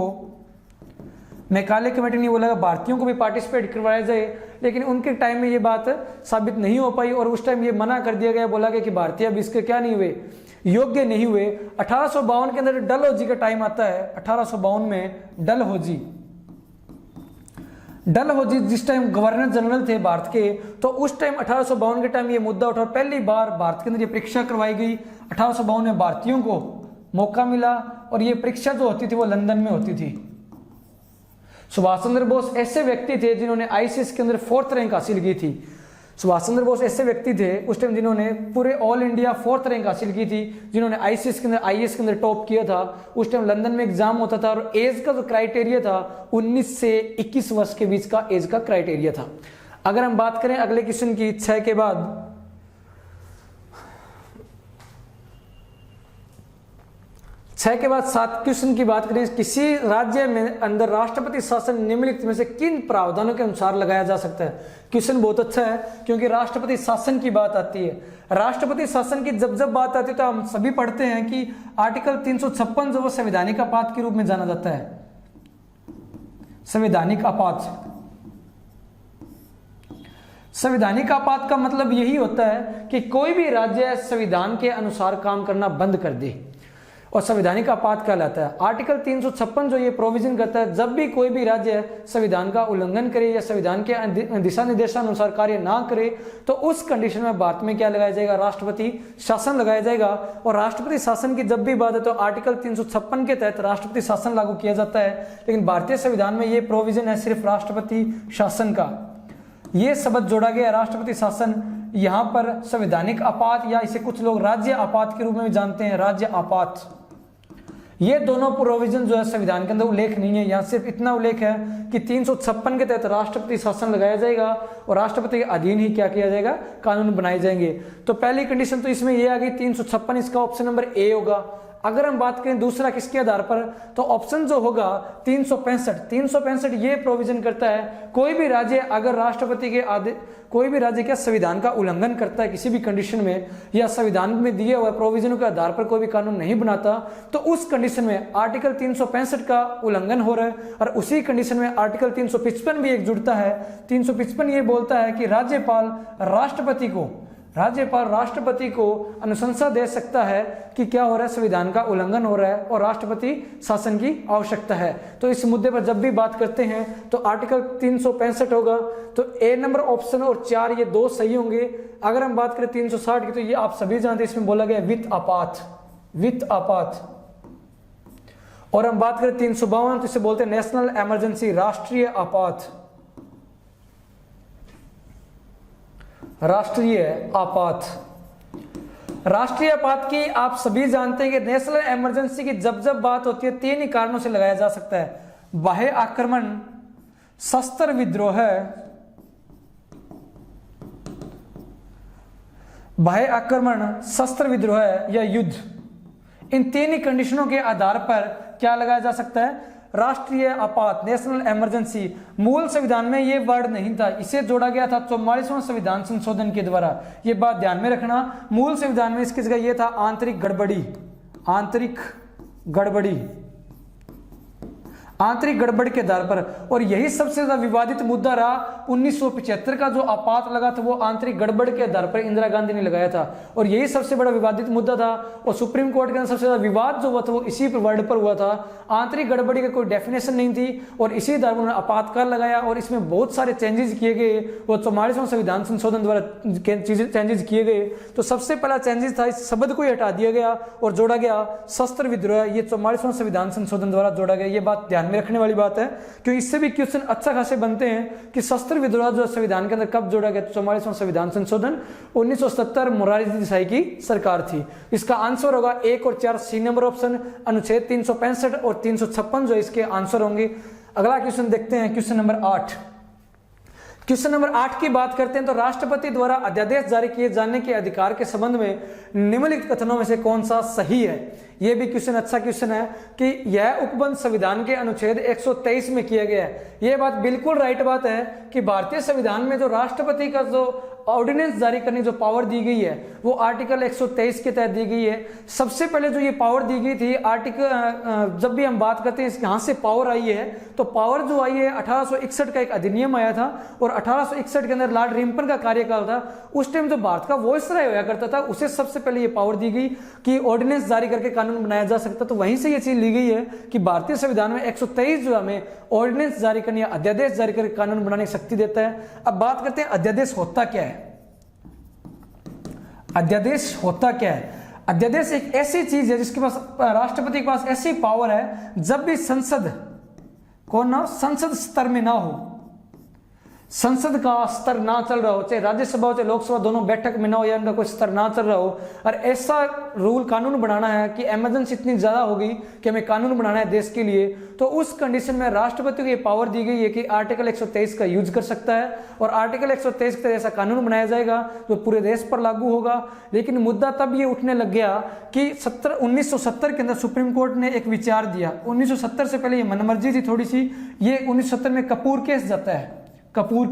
मैकाले कमेटी ने बोला भारतीयों को भी पार्टिसिपेट करवाया जाए, लेकिन उनके टाइम में ये बात साबित नहीं हो पाई और उस टाइम ये मना कर दिया गया, बोला गया कि भारतीय अब इसके क्या नहीं हुए, योग्य नहीं हुए। 1852 के अंदर डलहौजी का टाइम आता है, 1852 में डलहौजी जिस टाइम गवर्नर जनरल थे भारत के, तो उस टाइम 1852 के टाइम ये मुद्दा उठा, पहली बार भारत के अंदर ये परीक्षा करवाई गई। 1852 में भारतीयों को मौका मिला और ये परीक्षा जो होती थी वो लंदन में होती थी। सुभाष चंद्र बोस ऐसे व्यक्ति थे जिन्होंने आईसीएस के अंदर 4th रैंक हासिल की थी। सुभाष चंद्र बोस ऐसे व्यक्ति थे उस टाइम जिन्होंने पूरे ऑल इंडिया 4th रैंक हासिल की थी, जिन्होंने आईसीएस के अंदर आईएएस के अंदर टॉप किया था। उस टाइम लंदन में एग्जाम होता था और एज का जो क्राइटेरिया था 19 से 21 वर्ष के बीच का एज का क्राइटेरिया था। अगर हम बात करें अगले क्वेश्चन की 6 के बाद, 6 के बाद 7 क्वेश्चन की बात करें, किसी राज्य में अंदर राष्ट्रपति शासन निम्नलिखित में से किन प्रावधानों के अनुसार लगाया जा सकता है। क्वेश्चन बहुत अच्छा है क्योंकि राष्ट्रपति शासन की बात आती है। राष्ट्रपति शासन की जब बात आती है तो हम सभी पढ़ते हैं कि आर्टिकल 356 जो वो संवैधानिक आपात के रूप में जाना जाता है। संवैधानिक आपात का मतलब यही होता है कि कोई भी राज्य संविधान के अनुसार काम करना बंद कर दे और संवैधानिक आपात कहलाता है। आर्टिकल 356 जो ये प्रोविजन करता है, जब भी कोई भी राज्य संविधान का उल्लंघन करे या संविधान के दिशा निर्देशानुसार कार्य ना करे तो उस कंडीशन में भारत में क्या लगाया जाएगा, राष्ट्रपति शासन लगाया जाएगा। और राष्ट्रपति शासन की जब भी बात है तो आर्टिकल 356 के तहत राष्ट्रपति शासन लागू किया जाता है, लेकिन भारतीय संविधान में ये प्रोविजन है सिर्फ राष्ट्रपति शासन का। ये शब्द जोड़ा गया राष्ट्रपति शासन, यहाँ पर संवैधानिक आपात या इसे कुछ लोग राज्य आपात के रूप में जानते हैं, राज्य आपात। ये दोनों प्रोविजन जो है संविधान के अंदर उल्लेख नहीं है, यहाँ सिर्फ इतना उल्लेख है कि 356 के तहत राष्ट्रपति शासन लगाया जाएगा और राष्ट्रपति के अधीन ही क्या किया जाएगा, कानून बनाए जाएंगे। तो पहली कंडीशन तो इसमें ये आ गई 356, इसका ऑप्शन नंबर ए होगा। अगर हम बात करें दूसरा किसके आधार पर, तो ऑप्शन जो होगा 365 ये प्रोविजन करता है कोई भी राज्य अगर राष्ट्रपति के आदेश, कोई भी राज्य क्या संविधान का उल्लंघन करता है किसी भी कंडीशन में या संविधान में दिए हुए प्रोविजनों के आधार पर कोई भी कानून नहीं बनाता, तो उस कंडीशन में आर्टिकल 365 का उल्लंघन हो रहा है। और उसी कंडीशन में आर्टिकल 355 भी एक जुड़ता है। 355 ये बोलता है कि राज्यपाल राष्ट्रपति को राज्यपाल राष्ट्रपति को अनुशंसा दे सकता है कि क्या हो रहा है, संविधान का उल्लंघन हो रहा है और राष्ट्रपति शासन की आवश्यकता है। तो इस मुद्दे पर जब भी बात करते हैं तो आर्टिकल 365 होगा, तो ए नंबर ऑप्शन और 4 ये 2 सही होंगे। अगर हम बात करें 360 की तो ये आप सभी जानते हैं, इसमें बोला गया विथ आपात। और हम बात करें 352 तो इसे बोलते हैं नेशनल इमरजेंसी, राष्ट्रीय आपात। राष्ट्रीय आपात की आप सभी जानते हैं कि नेशनल इमरजेंसी की जब बात होती है 3 ही कारणों से लगाया जा सकता है: बाह्य आक्रमण, सशस्त्र विद्रोह या युद्ध। इन 3 ही कंडीशनों के आधार पर क्या लगाया जा सकता है, राष्ट्रीय आपात, नेशनल इमरजेंसी। मूल संविधान में ये वर्ड नहीं था, इसे जोड़ा गया था 44वां संविधान संशोधन के द्वारा। ये बात ध्यान में रखना, मूल संविधान में इसकी जगह ये था आंतरिक गड़बड़ी के आधार पर। और यही सबसे ज्यादा विवादित मुद्दा रहा 1975 का, जो आपात लगा था वो आंतरिक गड़बड़ के आधार पर इंदिरा गांधी ने लगाया था, और यही सबसे बड़ा विवादित मुद्दा था। और सुप्रीम कोर्ट के अंदर सबसे ज्यादा विवाद जो हुआ था वो इसी वर्ड पर हुआ था। आंतरिक गड़बड़ी का कोई डेफिनेशन नहीं थी और इसी आधार पर उन्होंने आपातकाल लगाया और इसमें बहुत सारे चेंजेस किए गए। वो 44वां संविधान संशोधन द्वारा चेंजेस किए गए। तो सबसे पहला चेंजेस था, इस शब्द को ही हटा दिया गया और जोड़ा गया सशस्त्र विद्रोह। ये 44वां संविधान संशोधन द्वारा जोड़ा गया। ये बात ध्यान में रखने वाली बात है, क्योंकि इससे भी क्वेश्चन अच्छा खासे बनते हैं कि सशस्त्र विद्रोह जो संविधान के अंदर कब जोड़ा गया। 44वां संविधान संशोधन 1970 मोरारजी देसाई की सरकार थी। इसका आंसर होगा 1 और 4 सी नंबर ऑप्शन, अनुच्छेद 365 और 356 जो इसके आंसर होंगे। अगला क्वेश्चन देखते हैं, क्वेश्चन नंबर 8। क्वेश्चन नंबर 8 की बात करते हैं तो राष्ट्रपति द्वारा अध्यादेश जारी किए जाने के अधिकार के संबंध में निम्नलिखित कथनों में से कौन सा सही है। यह भी क्वेश्चन अच्छा क्वेश्चन है कि यह उपबंध संविधान के अनुच्छेद 123 में किया गया है। यह बात बिल्कुल राइट बात है कि भारतीय संविधान में जो राष्ट्रपति का जो ऑर्डिनेंस जारी करने जो पावर दी गई है वो आर्टिकल 123 के तहत दी गई है। सबसे पहले जो ये पावर दी गई थी आर्टिकल, जब भी हम बात करते हैं यहाँ से पावर आई है, तो पावर जो आई है 1861 का एक अधिनियम आया था और 1861 के अंदर लॉर्ड रिम्पन का कार्यकाल था। उस टाइम जो भारत का वॉइसरॉय हुआ करता था उसे सबसे पहले ये पावर दी गई कि ऑर्डिनेंस जारी करके कानून बनाया जा सकता। तो वहीं से ये चीज ली गई है कि भारतीय संविधान में 123 जो हमें ऑर्डिनेंस जारी करने या अध्यादेश जारी करके कानून बनाने की शक्ति देता है। अब बात करते हैं अध्यादेश होता क्या है। अध्यादेश होता क्या है? अध्यादेश एक ऐसी चीज है जिसके पास, राष्ट्रपति के पास ऐसी पावर है, जब भी संसद स्तर में ना हो, संसद का स्तर ना चल रहा हो, चाहे राज्यसभा हो चाहे लोकसभा दोनों बैठक में ना हो या उनका कोई स्तर ना चल रहा हो, और ऐसा रूल कानून बनाना है कि इमरजेंसी इतनी ज्यादा हो गई कि हमें कानून बनाना है देश के लिए, तो उस कंडीशन में राष्ट्रपति को ये पावर दी गई है कि आर्टिकल 123 का यूज कर सकता है और आर्टिकल 123 के तहत ऐसा कानून बनाया जाएगा जो पूरे देश पर लागू होगा। लेकिन मुद्दा तब ये उठने लग गया कि 1970 के अंदर सुप्रीम कोर्ट ने एक विचार दिया। 1970 से पहले ये मनमर्जी थी थोड़ी सी। ये 1970 में कपूर केस जाता है, कपूर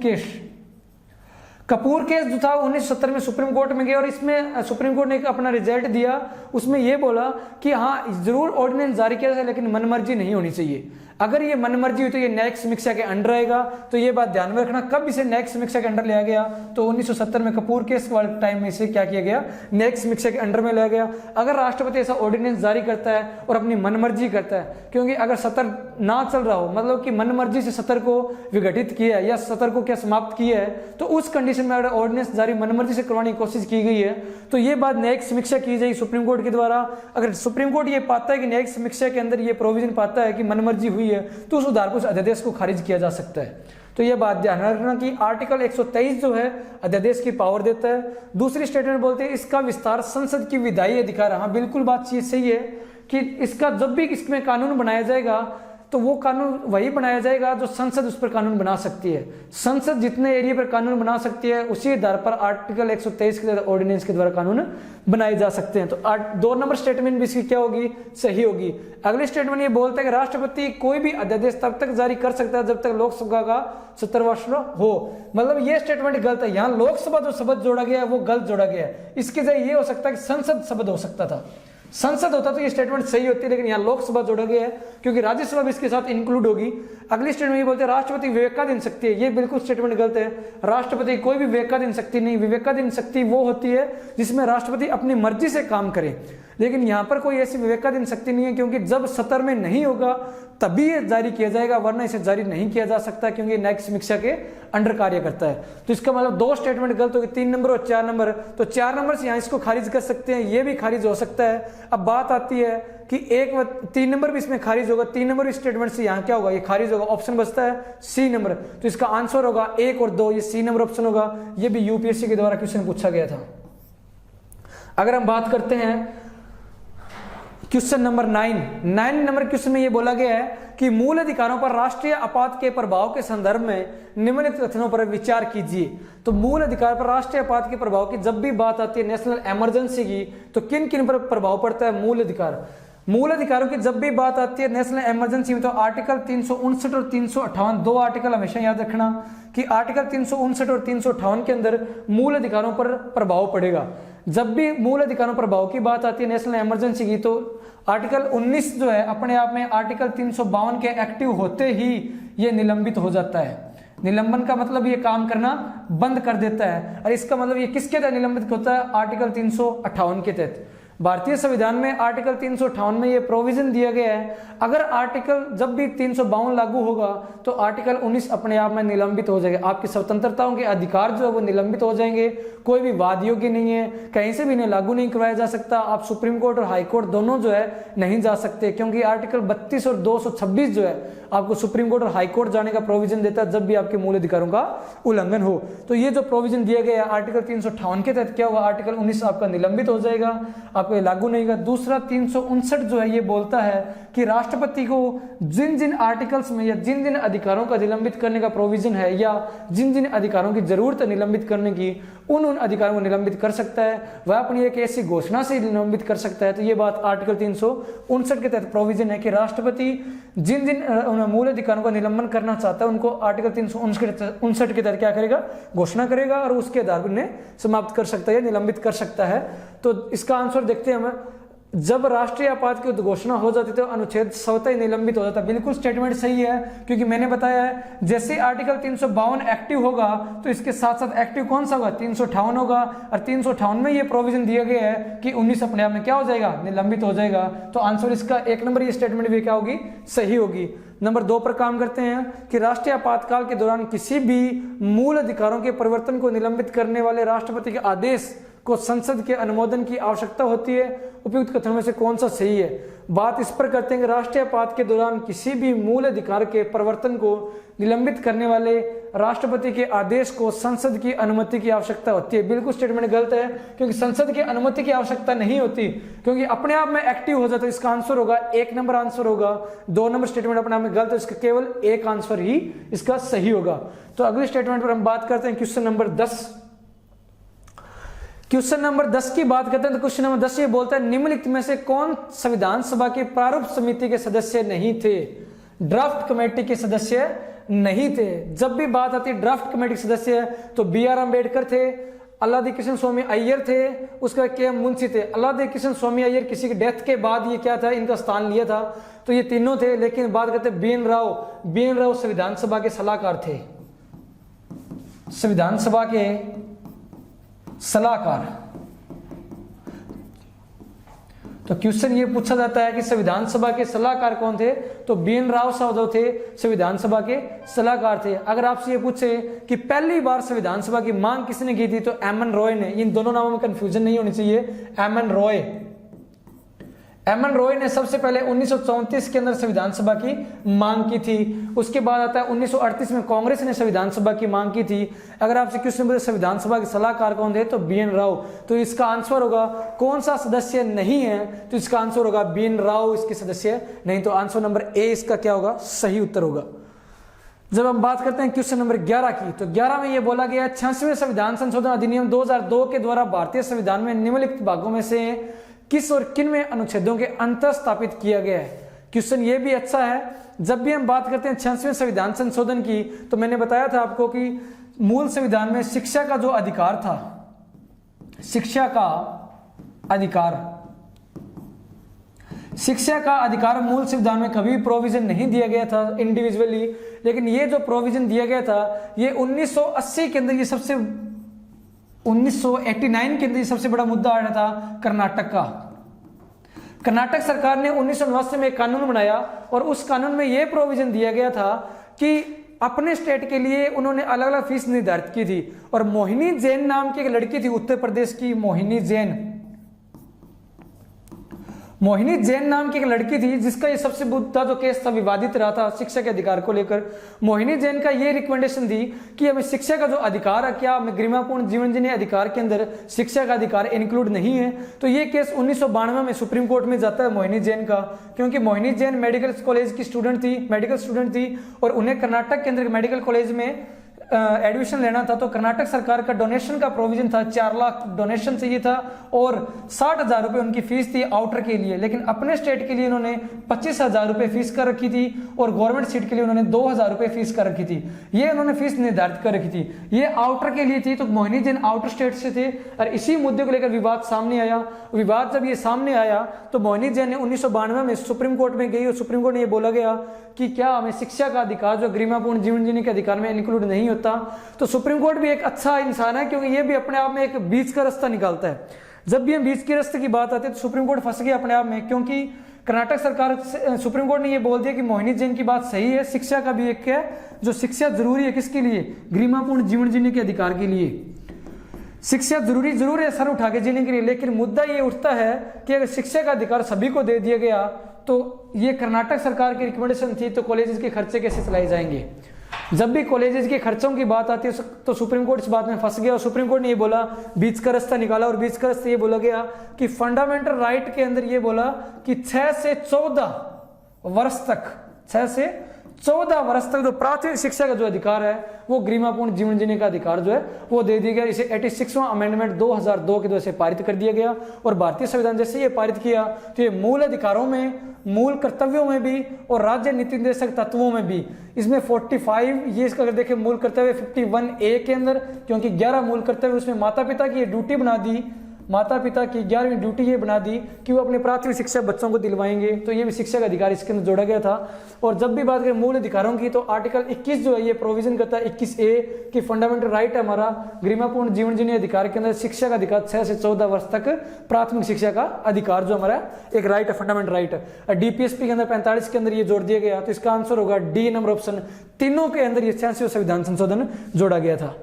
केस जो था 1970 में सुप्रीम कोर्ट में गया और इसमें सुप्रीम कोर्ट ने एक अपना रिजल्ट दिया। उसमें यह बोला कि हाँ जरूर ऑर्डिनेंस जारी किया जाए लेकिन मनमर्जी नहीं होनी चाहिए। अगर ये मनमर्जी हुई तो ये न्यायिक समीक्षा के अंडर आएगा। तो ये बात ध्यान में रखना, कब इसे न्यायिक समीक्षा के अंडर लिया गया, तो 1970 में कपूर केस वाले टाइम में इसे क्या किया गया, न्यायिक समीक्षा के अंडर में लिया गया। अगर राष्ट्रपति ऐसा ऑर्डिनेंस जारी करता है और अपनी मनमर्जी करता है, क्योंकि अगर सत्र ना चल रहा हो, मतलब कि मनमर्जी से सत्र को विघटित किया है या सत्र को क्या समाप्त किया है, तो उस कंडीशन में अगर ऑर्डिनेंस जारी मनमर्जी से करवाने की कोशिश की गई है तो ये बात न्यायिक समीक्षा की जाएगी सुप्रीम कोर्ट के द्वारा। अगर सुप्रीम कोर्ट ये पाता है कि न्यायिक समीक्षा के अंदर ये प्रोविजन पाता है कि मनमर्जी हुई है, तो उस आधार पर उस अध्यादेश को खारिज किया जा सकता है। तो यह बात ध्यान रखना कि आर्टिकल 123 जो है अध्यादेश की पावर देता है। दूसरी स्टेटमेंट बोलते हैं इसका विस्तार संसद की विधायी अधिकार। हाँ बिल्कुल बात चीज सही है कि इसका जब भी इसमें कानून बनाया जाएगा तो वो कानून वही बनाया जाएगा जो संसद उस पर कानून बना सकती है। संसद जितने एरिया पर कानून बना सकती है उसी आधार पर आर्टिकल 123 के ऑर्डिनेंस के द्वारा कानून बनाए जा सकते हैं। तो 2 नंबर स्टेटमेंट भी इसकी क्या होगी, सही होगी। अगली स्टेटमेंट ये बोलता है कि राष्ट्रपति कोई भी अध्यादेश तब तक जारी कर सकता है जब तक लोकसभा का 70 वर्ष हो। मतलब ये स्टेटमेंट गलत है। यहाँ लोकसभा जो शब्द जोड़ा गया है वो गलत जोड़ा गया है। इसकी जगह ये हो सकता है कि संसद शब्द हो सकता था। संसद होता तो ये स्टेटमेंट सही होती है, लेकिन यहाँ लोकसभा जोड़ा गया है क्योंकि राज्यसभा भी इसके साथ इंक्लूड होगी। अगली स्टेटमेंट ये बोलते हैं राष्ट्रपति विवेकाधीन शक्ति है, ये बिल्कुल स्टेटमेंट गलत है। राष्ट्रपति कोई भी विवेकाधीन शक्ति नहीं, विवेकाधीन शक्ति वो होती है जिसमें राष्ट्रपति अपनी मर्जी से काम करे, लेकिन यहाँ पर कोई ऐसी विवेकाधीन शक्ति नहीं है, क्योंकि जब सत्र में नहीं होगा तभी ये जारी किया जाएगा, वरना इसे जारी नहीं किया जा सकता क्योंकि न्यायिक समीक्षा के अंडर कार्य करता है। तो इसका मतलब दो स्टेटमेंट गलत होगी, 3 नंबर और 4 नंबर। तो 4 नंबर से यहाँ इसको खारिज कर सकते हैं, ये भी खारिज हो सकता है। अब बात आती है कि 3 नंबर भी इसमें खारिज होगा, 3 नंबर स्टेटमेंट से यहाँ क्या होगा, ये खारिज होगा। ऑप्शन बचता है सी नंबर, तो इसका आंसर होगा 1 और 2, ये सी नंबर ऑप्शन होगा। ये भी यूपीएससी के द्वारा क्वेश्चन पूछा गया था। अगर हम बात करते हैं क्वेश्चन नंबर 9 नंबर क्वेश्चन में यह बोला गया है कि मूल अधिकारों पर राष्ट्रीय आपात के प्रभाव के संदर्भ में निम्नलिखित कथनों पर विचार कीजिए। तो मूल अधिकार पर राष्ट्रीय आपात के प्रभाव की जब भी बात आती है नेशनल इमरजेंसी की, तो किन किन पर प्रभाव पड़ता है मूल अधिकार। मूल अधिकारों की जब भी बात आती है नेशनल इमरजेंसी में, तो आर्टिकल 359 और 358 दो आर्टिकल हमेशा याद रखना कि आर्टिकल 359 और 358 के अंदर मूल अधिकारों पर प्रभाव पड़ेगा। जब भी मूल अधिकारों पर प्रभाव की बात आती है नेशनल इमरजेंसी की, तो आर्टिकल 19 जो है अपने आप में आर्टिकल 352 के एक्टिव होते ही ये निलंबित हो जाता है। निलंबन का मतलब ये काम करना बंद कर देता है, और इसका मतलब ये किसके तहत निलंबित होता है, आर्टिकल 358 के तहत। भारतीय संविधान में आर्टिकल 358 में ये प्रोविजन दिया गया है, अगर आर्टिकल जब भी 352 लागू होगा तो आर्टिकल 19 अपने आप में निलंबित हो जाएगा। आपकी स्वतंत्रताओं के अधिकार जो है वो निलंबित हो जाएंगे, कोई भी वाद योग्य नहीं है, कहीं से भी इन्हें लागू नहीं करवाया जा सकता। आप सुप्रीम कोर्ट और हाई कोर्ट दोनों जो है नहीं जा सकते, क्योंकि आर्टिकल 32 और 226 जो है आपको सुप्रीम कोर्ट और हाई कोर्ट जाने का प्रोविजन देता है जब भी आपके मूल अधिकारों का उल्लंघन हो। तो ये जो प्रोविजन दिया गया है आर्टिकल 358 के तहत क्या होगा, आर्टिकल 19 आपका निलंबित हो जाएगा, आपको लागू नहीं होगा। दूसरा 359 जो है ये बोलता है कि राष्ट्रपति को जिन जिन आर्टिकल्स में या जिन जिन अधिकारों का निलंबित करने का प्रोविजन है या जिन जिन अधिकारों की जरूरत है निलंबित करने की, उन अधिकारों को निलंबित कर सकता है, वह अपनी एक ऐसी घोषणा से निलंबित कर सकता है। तो ये बात आर्टिकल 359 के तहत प्रोविजन है कि राष्ट्रपति जिन जिन मूल अधिकारों का निलंबन करना चाहता है उनको आर्टिकल 359 के तहत क्या करेगा, घोषणा करेगा, और उसके आधार पर उन्हें समाप्त कर सकता है, निलंबित कर सकता है। तो इसका आंसर देखते हैं हम, जब राष्ट्रीय आपात की घोषणा हो जाती तो अनुच्छेद स्वतः ही निलंबित हो जाता। बिल्कुल स्टेटमेंट सही है, क्योंकि मैंने बताया है जैसे आर्टिकल 352 एक्टिव होगा तो इसके साथ साथ एक्टिव कौन सा होगा, 358 होगा, और 358 में ये प्रोविजन दिया गया है कि 19 अपने आप में क्या हो जाएगा, निलंबित हो जाएगा। तो आंसर इसका 1 नंबर ये स्टेटमेंट भी क्या होगी, सही होगी। नंबर 2 पर काम करते हैं कि राष्ट्रीय आपातकाल के दौरान किसी भी मूल अधिकारों के परिवर्तन को निलंबित करने वाले राष्ट्रपति के आदेश को संसद के अनुमोदन की आवश्यकता होती है। उपयुक्त कथनों में से कौन सा सही है। बात इस पर करते हैं कि राष्ट्रीय आपात के दौरान किसी भी मूल अधिकार के परिवर्तन को निलंबित करने वाले राष्ट्रपति के आदेश को संसद की अनुमति की आवश्यकता होती है। बिल्कुल स्टेटमेंट गलत है, क्योंकि संसद की अनुमति की आवश्यकता नहीं होती, क्योंकि अपने आप में एक्टिव हो जाता है। इसका आंसर होगा 1 नंबर आंसर होगा। 2 नंबर स्टेटमेंट अपने आप में गलत है, इसका केवल एक आंसर ही इसका सही होगा। तो अगले स्टेटमेंट पर हम बात करते हैं क्वेश्चन नंबर 10। क्वेश्चन नंबर 10 की बात करते हैं तो क्वेश्चन नंबर 10 ये बोलता है निम्नलिखित में से कौन संविधान सभा की प्रारूप समिति के सदस्य नहीं थे, ड्राफ्ट कमेटी के सदस्य नहीं थे। जब भी बात आती है ड्राफ्ट कमेटी के सदस्य तो BR अम्बेडकर थे, अल्लादी कृष्ण स्वामी अय्यर थे, उसका KM मुंशी थे। अल्लादी कृष्ण स्वामी अय्यर किसी की डेथ के बाद ये क्या था, इनका स्थान लिया था, तो ये तीनों थे। लेकिन बात करते हैं BN राव संविधान सभा के सलाहकार थे, संविधान सभा के सलाहकार। तो क्वेश्चन ये पूछा जाता है कि संविधान सभा के सलाहकार कौन थे, तो BN राव साहब थे, संविधान सभा के सलाहकार थे। अगर आपसे ये पूछे कि पहली बार संविधान सभा की मांग किसने की थी, तो MN रॉय ने। इन दोनों नामों में कंफ्यूजन नहीं होनी चाहिए। MN रॉय ने सबसे पहले 1934 के अंदर संविधान सभा की मांग की थी। उसके बाद आता है 1938 में कांग्रेस ने संविधान सभा की मांग की थी। अगर आपसे क्वेश्चन पूछे संविधान सभा के सलाहकार कौन थे, तो BN राव। तो इसका आंसर होगा कौन सा सदस्य नहीं है, तो इसका आंसर होगा BN राव इसके सदस्य नहीं। तो आंसर नंबर ए इसका क्या होगा, सही उत्तर होगा। जब हम बात करते हैं क्वेश्चन नंबर 11 की, तो 11 में यह बोला गया 86वें संविधान संशोधन अधिनियम 2002 के द्वारा भारतीय संविधान में निम्नलिखित भागों में से किस और किन में अनुच्छेदों के अंतर स्थापित किया गया है। क्वेश्चन ये भी अच्छा है। जब भी हम बात करते हैं 86वें संविधान संशोधन की, तो मैंने बताया था आपको कि मूल संविधान में शिक्षा का जो अधिकार था, शिक्षा का अधिकार शिक्षा का अधिकार मूल संविधान में कभी प्रोविजन नहीं दिया गया था इंडिविजुअली, लेकिन ये जो प्रोविजन दिया गया था ये 1980 के अंदर, ये सबसे 1989 के अंदर सबसे बड़ा मुद्दा आ रहा था कर्नाटक का। कर्नाटक सरकार ने 1989 में एक कानून बनाया और उस कानून में यह प्रोविजन दिया गया था कि अपने स्टेट के लिए उन्होंने अलग अलग फीस निर्धारित की थी। और मोहिनी जैन नाम की एक लड़की थी उत्तर प्रदेश की, मोहिनी जैन नाम की एक लड़की थी जिसका ये सबसे बड़ा जो केस था विवादित रहा था शिक्षा के अधिकार को लेकर। मोहिनी जैन का ये रिकमेंडेशन थी कि हमें शिक्षा का जो अधिकार है, क्या हमें गरिमापूर्ण जीवन जीने अधिकार के अंदर शिक्षा का अधिकार इंक्लूड नहीं है। तो ये केस 1992 में सुप्रीम कोर्ट में जाता है मोहिनी जैन का, क्योंकि मोहिनी जैन मेडिकल कॉलेज की मेडिकल स्टूडेंट थी और उन्हें कर्नाटक के अंदर मेडिकल कॉलेज में एडमिशन लेना था। तो कर्नाटक सरकार का डोनेशन का प्रोविजन था, 4 लाख डोनेशन चाहिए था और 60,000 रुपए उनकी फीस थी आउटर के लिए। लेकिन अपने स्टेट के लिए उन्होंने 25,000 रुपए फीस कर रखी थी और गवर्नमेंट सीट के लिए उन्होंने 2,000 रुपए फीस कर रखी थी। ये उन्होंने फीस निर्धारित कर रखी थी, ये आउटर के लिए थी। तो मोहिनी जैन आउटर स्टेट से थे और इसी मुद्दे को लेकर विवाद सामने आया। विवाद जब ये सामने आया तो मोहिनी जैन ने 1992 में सुप्रीम कोर्ट में गई और सुप्रीम कोर्ट ने यह बोला गया कि क्या हमें शिक्षा का अधिकार जो गरिमापूर्ण जीवन जीने के अधिकार में इंक्लूड नहीं होता। तो सुप्रीम कोर्ट भी एक अच्छा इंसान है, क्योंकि ये भी अपने आप में एक बीच का रास्ता निकालता है। जब भी हम बीच के रास्ते की बात आती है तो सुप्रीम कोर्ट फंस गया अपने आप में, क्योंकि कर्नाटक सरकार सुप्रीम कोर्ट ने ये बोल दिया कि मोहिनी जैन की बात सही है, शिक्षा का भी एक है जो शिक्षा जरूरी है किसके लिए, गरिमापूर्ण जीवन जीने के अधिकार के लिए। शिक्षा जरूर है सर उठा के जीने के लिए, लेकिन मुद्दा ये उठता है कि अगर शिक्षा का अधिकार सभी को दे दिया गया तो ये कर्नाटक सरकार की रिकमेंडेशन थी, तो कॉलेजेस के खर्चे कैसे चलाए जाएंगे। जब भी कॉलेजेस के खर्चों की बात आती है तो सुप्रीम कोर्ट इस बात में फंस गया और सुप्रीम कोर्ट ने ये बोला, बीच का रास्ता निकाला और बीच का रास्ता ये बोला गया कि फंडामेंटल राइट के अंदर ये बोला कि 6 से 14 वर्ष तक, 6 से 14 वर्ष तक जो प्राथमिक शिक्षा का जो अधिकार है वो गरिमापूर्ण जीवन जीने का अधिकार जो है वो दे दिया गया। इसे 86वां अमेंडमेंट 2002 के द्वारा से पारित कर दिया गया और भारतीय संविधान जैसे ये पारित किया तो ये मूल अधिकारों में, मूल कर्तव्यों में भी और राज्य नीति निर्देशक तत्वों में भी इसमें 45 ये इसका अगर देखें मूल कर्तव्य 51A के अंदर, क्योंकि 11 मूल कर्तव्य उसमें माता पिता की ये ड्यूटी बना दी, माता पिता की 11वीं ड्यूटी ये बना दी कि वो अपने प्राथमिक शिक्षा बच्चों को दिलवाएंगे। तो ये भी शिक्षा का अधिकार इसके अंदर जोड़ा गया था। और जब भी बात करें मूल अधिकारों की तो आर्टिकल 21 जो है ये प्रोविजन करता है 21A कि फंडामेंटल राइट है हमारा गरिमापूर्ण जीवन जीने अधिकार के अंदर शिक्षा का अधिकार 6 से 14 वर्ष तक प्राथमिक शिक्षा का अधिकार जो हमारा एक राइट है, फंडामेंटल राइट है। DPSP के अंदर 45 के अंदर ये जोड़ दिया गया, तो इसका आंसर होगा डी नंबर ऑप्शन। तीनों के अंदर ये 86वां संविधान संशोधन जोड़ा गया था।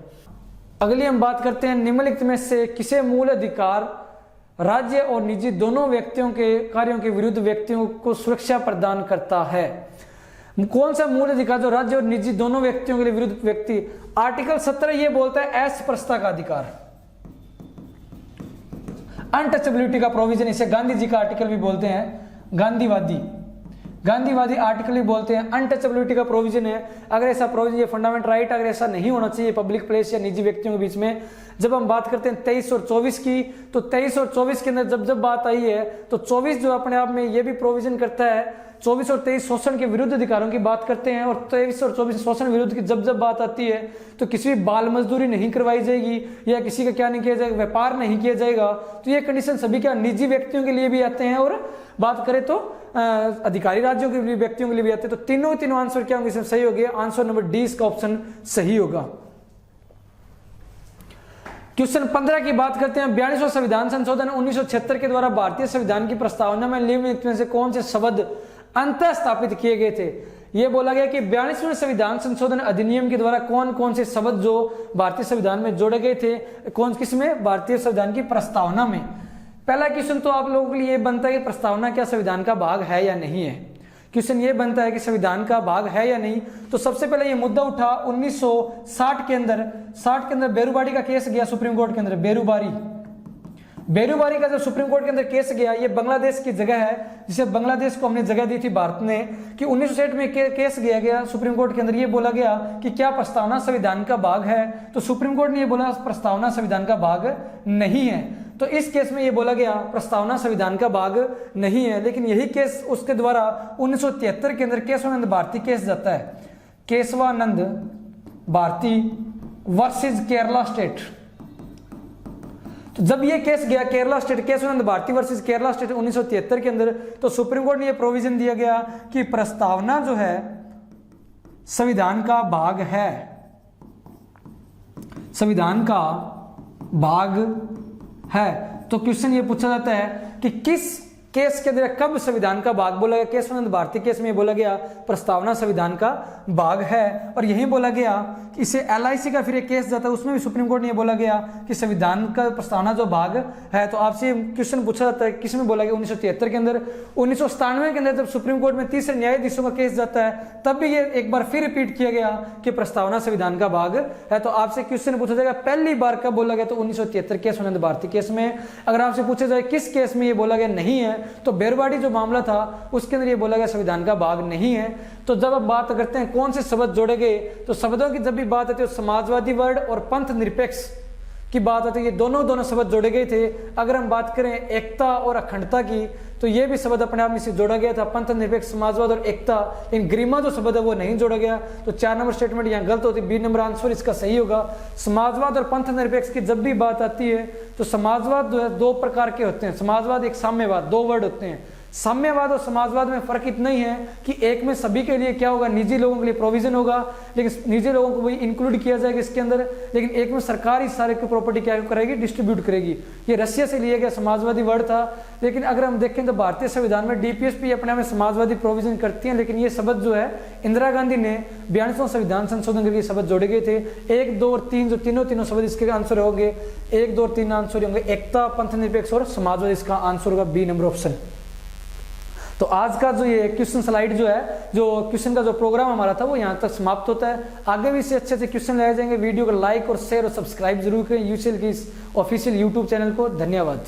अगली हम बात करते हैं निम्नलिखित में से किसे मूल अधिकार राज्य और निजी दोनों व्यक्तियों के कार्यों के विरुद्ध व्यक्तियों को सुरक्षा प्रदान करता है। कौन सा मूल अधिकार जो राज्य और निजी दोनों व्यक्तियों के लिए विरुद्ध व्यक्ति, आर्टिकल 17 ये बोलता है अस्पृश्यता का अधिकार, अनटचेबिलिटी का प्रोविजन, इसे गांधी जी का आर्टिकल भी बोलते हैं, गांधीवादी आर्टिकल भी बोलते हैं। अनटचेबिलिटी का प्रोविजन है, अगर ऐसा प्रोविजन ये फंडामेंटल राइट अगर ऐसा नहीं होना चाहिए पब्लिक प्लेस या निजी व्यक्तियों के बीच में। जब हम बात करते हैं 23 और 24 की, तो 23 और 24 के अंदर जब बात आई है तो 24 जो अपने आप में ये भी प्रोविजन करता है, 24 और 23 शोषण के विरुद्ध अधिकारों की बात करते हैं और 23 और 24 शोषण विरुद्ध की जब बात आती है तो किसी भी बाल मजदूरी नहीं करवाई जाएगी या किसी का क्या नहीं किया जाएगा, व्यापार नहीं किया जाएगा। तो ये कंडीशन सभी क्या निजी व्यक्तियों के लिए भी आते हैं और बात करें तो अधिकारी राज्यों के लिए व्यक्तियों के लिए भी आते हैं। तो तीनों आंसर क्या होंगे, इसमें सही हो गया, आंसर नंबर डी इसका ऑप्शन सही होगा। क्वेश्चन 15 की बात करते हैं। 42वां संविधान संशोधन 1976 के द्वारा भारतीय संविधान की प्रस्तावना में निम्नलिखित में से कौन से शब्द अंतः स्थापित किए गए थे। यह बोला गया कि 42वें संविधान संशोधन अधिनियम के द्वारा कौन कौन से शब्द जो भारतीय संविधान में जोड़े गए थे, किसमें, भारतीय संविधान की प्रस्तावना में। पहला क्वेश्चन तो आप लोगों के लिए बनता है कि प्रस्तावना क्या संविधान का भाग है या नहीं है। क्वेश्चन ये बनता है कि संविधान का भाग है या नहीं। तो सबसे पहले ये मुद्दा उठा 1960 के अंदर बेरूबारी का केस गया सुप्रीम कोर्ट के अंदर। बेरूबारी का जब सुप्रीम कोर्ट के अंदर केस गया, ये बांग्लादेश की जगह है जिसे बांग्लादेश को हमने जगह दी थी भारत ने, कि 1960 में केस गया सुप्रीम कोर्ट के अंदर। ये बोला गया कि क्या प्रस्तावना संविधान का भाग है, तो सुप्रीम कोर्ट ने ये बोला प्रस्तावना संविधान का भाग नहीं है। तो इस केस में ये बोला गया प्रस्तावना संविधान का भाग नहीं है। लेकिन यही केस उसके द्वारा 1973 के अंदर केशवानंद भारती केस जाता है, केशवानंद भारती वर्सेस केरला स्टेट। तो जब ये केस गया Kerala state, Keshavananda Bharati versus Kerala state 1973 के अंदर, तो सुप्रीम कोर्ट ने ये प्रोविजन दिया गया कि प्रस्तावना जो है संविधान का भाग है, संविधान का भाग है। तो क्वेश्चन ये पूछा जाता है कि किस केस के अंदर कब संविधान का भाग बोला गया? केशवानंद भारती केस में बोला गया प्रस्तावना संविधान का भाग है, और यही बोला गया कि इसे एलआईसी का फिर एक केस जाता है, उसमें भी सुप्रीम कोर्ट ने यह बोला गया कि संविधान का प्रस्तावना जो भाग है। तो आपसे क्वेश्चन पूछा जाता है किसमें बोला गया? 1973 के अंदर। 1997 के अंदर जब सुप्रीम कोर्ट में तीसरे न्यायाधीशों का केस जाता है, तब भी ये एक बार फिर रिपीट किया गया कि प्रस्तावना संविधान का भाग है। तो आपसे क्वेश्चन पूछा जाएगा पहली बार कब बोला गया? तो 1973 केशवानंद भारती केस में। अगर आपसे पूछा जाए किस केस में ये बोला गया नहीं है, तो बेरवाडी जो मामला था उसके अंदर ये बोला गया संविधान का भाग नहीं है। तो जब अब बात करते हैं कौन से शब्द जोड़े गए, तो शब्दों की जब भी बात आती है समाजवादी वर्ड और पंथ निरपेक्ष की बात आती है, ये दोनों शब्द जोड़े गए थे। अगर हम बात करें एकता और अखंडता की, तो ये भी शब्द अपने आप में से जोड़ा गया था, पंथ निरपेक्ष, समाजवाद और एकता। इन गरिमा जो शब्द है वो नहीं जोड़ा गया, तो 4 नंबर स्टेटमेंट यहाँ गलत होती है, बी नंबर आंसर इसका सही होगा। समाजवाद और पंथ निरपेक्ष की जब भी बात आती है, तो समाजवाद जो है 2 प्रकार के होते हैं, समाजवाद एक साम्यवाद, 2 वर्ड होते हैं। साम्यवाद और समाजवाद में फर्क इतना ही है कि एक में सभी के लिए क्या होगा, निजी लोगों के लिए प्रोविजन होगा, लेकिन निजी लोगों को वही इंक्लूड किया जाएगा इसके अंदर, लेकिन एक में सरकार इस सारे की प्रॉपर्टी क्या करेगी, डिस्ट्रीब्यूट करेगी। ये रशिया से लिया गया समाजवादी वर्ड था। लेकिन अगर हम देखें तो भारतीय संविधान में डीपीएसपी अपने में समाजवादी प्रोविजन करती है, लेकिन ये शब्द जो है इंदिरा गांधी ने 42वां संविधान संशोधन करके शब्द जोड़े गए थे। 1, 2 और 3 जो तीनों शब्द इसके आंसर होंगे, 1, 2 और 3 आंसर होंगे एकता, पंथ निरपेक्ष और समाजवाद, इसका आंसर होगा बी नंबर ऑप्शन। तो आज का जो ये क्वेश्चन स्लाइड जो है, जो क्वेश्चन का जो प्रोग्राम हमारा था वो यहाँ तक समाप्त होता है। आगे भी इससे अच्छे क्वेश्चन लाए जाएंगे। वीडियो को लाइक और शेयर और सब्सक्राइब जरूर करें यूसीएल की इस ऑफिशियल यूट्यूब चैनल को। धन्यवाद।